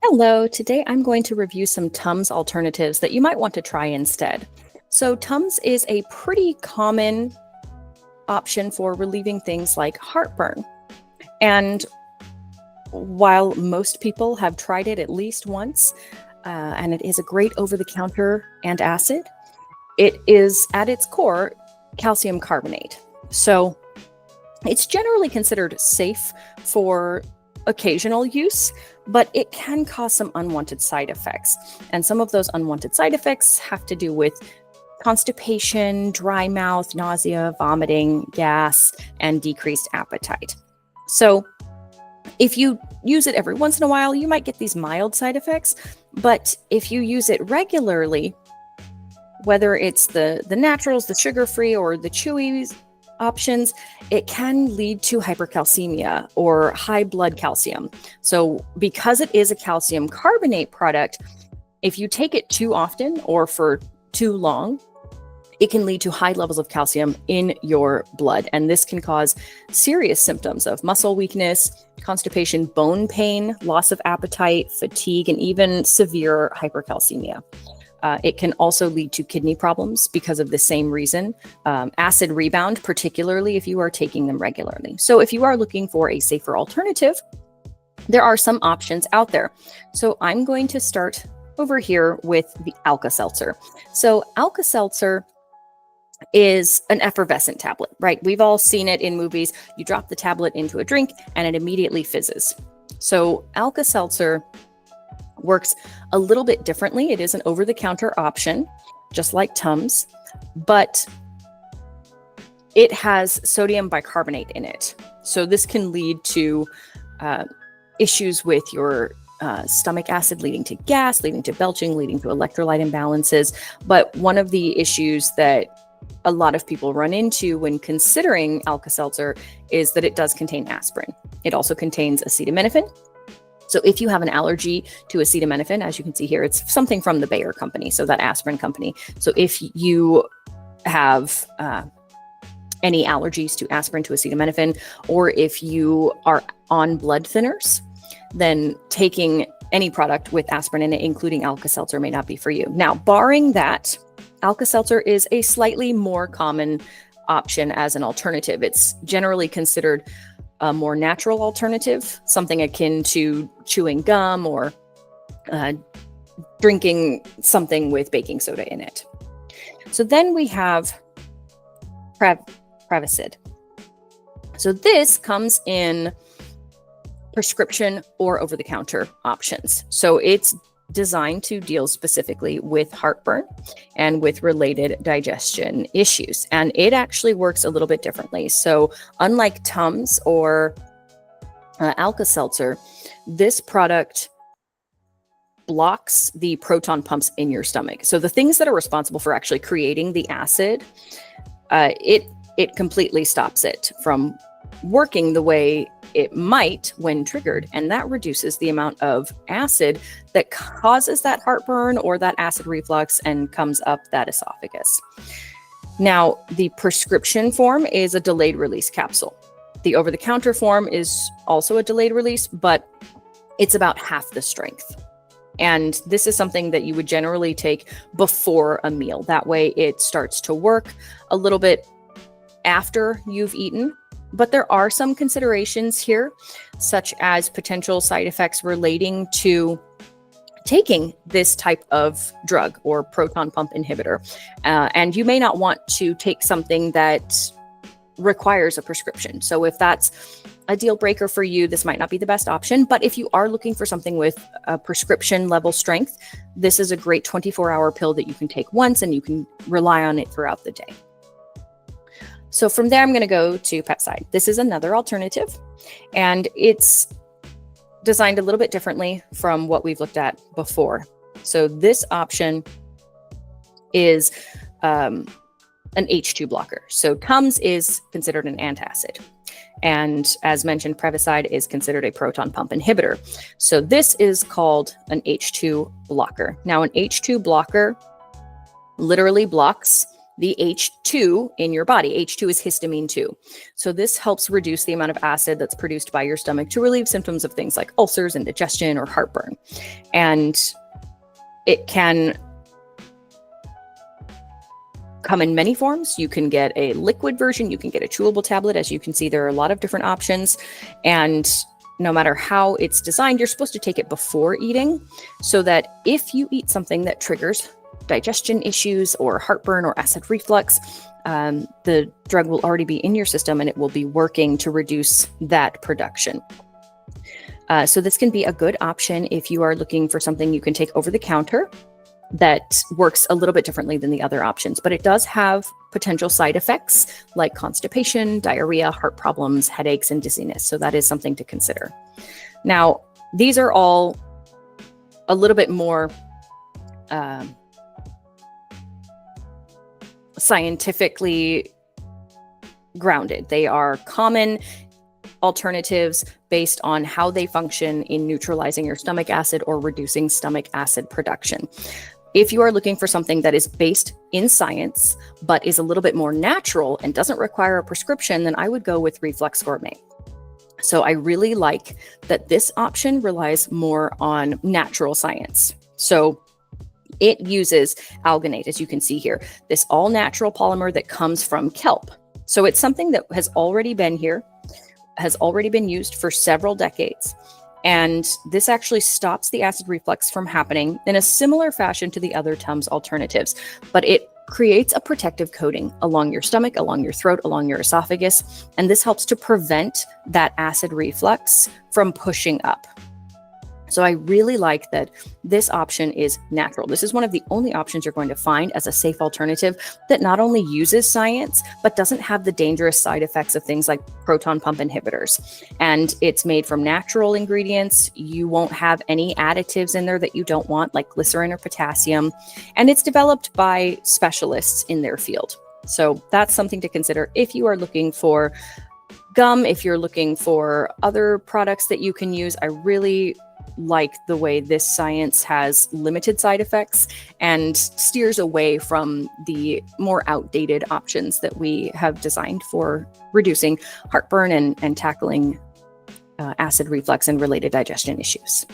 Hello, today I'm going to review some Tums alternatives that you might want to try instead. So Tums is a pretty common option for relieving things like heartburn. And while most people have tried it at least once, and it is a great over-the-counter antacid, it is at its core calcium carbonate. So it's generally considered safe for occasional use, but it can cause some unwanted side effects. And some of those unwanted side effects have to do with constipation, dry mouth, nausea, vomiting, gas, and decreased appetite. So if you use it every once in a while, you might get these mild side effects, but if you use it regularly, whether it's the naturals, the sugar-free, or the chewy options, it can lead to hypercalcemia or high blood calcium. So because it is a calcium carbonate product, if you take it too often or for too long, it can lead to high levels of calcium in your blood. And this can cause serious symptoms of muscle weakness, constipation, bone pain, loss of appetite, fatigue, and even severe hypercalcemia. It can also lead to kidney problems because of the same reason. Acid rebound, particularly if you are taking them regularly. So if you are looking for a safer alternative, there are some options out there. So I'm going to start over here with the Alka-Seltzer. So Alka-Seltzer is an effervescent tablet, right? We've all seen it in movies. You drop the tablet into a drink and it immediately fizzes. So Alka-Seltzer works a little bit differently. It is an over-the-counter option, just like Tums, but it has sodium bicarbonate in it. So this can lead to issues with your stomach acid, leading to gas, leading to belching, leading to electrolyte imbalances. But one of the issues that a lot of people run into when considering Alka-Seltzer is that it does contain aspirin. It also contains acetaminophen. So if you have an allergy to acetaminophen, as you can see here, it's something from the Bayer company, so that aspirin company. So if you have any allergies to aspirin, to acetaminophen, or if you are on blood thinners, then taking any product with aspirin in it, including Alka-Seltzer, may not be for you. Now, barring that, Alka-Seltzer is a slightly more common option as an alternative. It's generally considered a more natural alternative, something akin to chewing gum or drinking something with baking soda in it. So then we have Prevacid. So this comes in prescription or over-the-counter options. So it's designed to deal specifically with heartburn and with related digestion issues. And it actually works a little bit differently. So unlike Tums or Alka-Seltzer, this product blocks the proton pumps in your stomach. So the things that are responsible for actually creating the acid, it completely stops it from working the way it might when triggered, and that reduces the amount of acid that causes that heartburn or that acid reflux and comes up that esophagus. Now, the prescription form is a delayed release capsule. The over-the-counter form is also a delayed release, but it's about half the strength. And this is something that you would generally take before a meal. That way it starts to work a little bit after you've eaten. But there are some considerations here, such as potential side effects relating to taking this type of drug or proton pump inhibitor. And you may not want to take something that requires a prescription. So if that's a deal breaker for you, this might not be the best option. But if you are looking for something with a prescription level strength, this is a great 24-hour pill that you can take once and you can rely on it throughout the day. So from there, I'm going to go to Pepcid. This is another alternative, and it's designed a little bit differently from what we've looked at before. So this option is an H2 blocker. So Tums is considered an antacid. And as mentioned, Prevacid is considered a proton pump inhibitor. So this is called an H2 blocker. Now, an H2 blocker literally blocks the H2 in your body. H2 is histamine 2. So this helps reduce the amount of acid that's produced by your stomach to relieve symptoms of things like ulcers, indigestion, or heartburn. And it can come in many forms. You can get a liquid version, you can get a chewable tablet. As you can see, there are a lot of different options. And no matter how it's designed, you're supposed to take it before eating, so that if you eat something that triggers digestion issues or heartburn or acid reflux, the drug will already be in your system and it will be working to reduce that production. So this can be a good option if you are looking for something you can take over the counter that works a little bit differently than the other options, but it does have potential side effects like constipation, diarrhea, heart problems, headaches, and dizziness. So that is something to consider. Now, these are all a little bit more scientifically grounded. They are common alternatives based on how they function in neutralizing your stomach acid or reducing stomach acid production. If you are looking for something that is based in science, but is a little bit more natural and doesn't require a prescription, then I would go with Reflux Gourmet. So I really like that this option relies more on natural science. So it uses alginate, as you can see here, this all natural polymer that comes from kelp. So it's something that has already been here, has already been used for several decades. And this actually stops the acid reflux from happening in a similar fashion to the other Tums alternatives, but it creates a protective coating along your stomach, along your throat, along your esophagus. And this helps to prevent that acid reflux from pushing up. So I really like that this option is natural. This is one of the only options you're going to find as a safe alternative that not only uses science, but doesn't have the dangerous side effects of things like proton pump inhibitors. And it's made from natural ingredients. You won't have any additives in there that you don't want, like glycerin or potassium. And it's developed by specialists in their field. So that's something to consider if you are looking for gum, if you're looking for other products that you can use. I really like the way this science has limited side effects and steers away from the more outdated options that we have designed for reducing heartburn and tackling acid reflux and related digestion issues.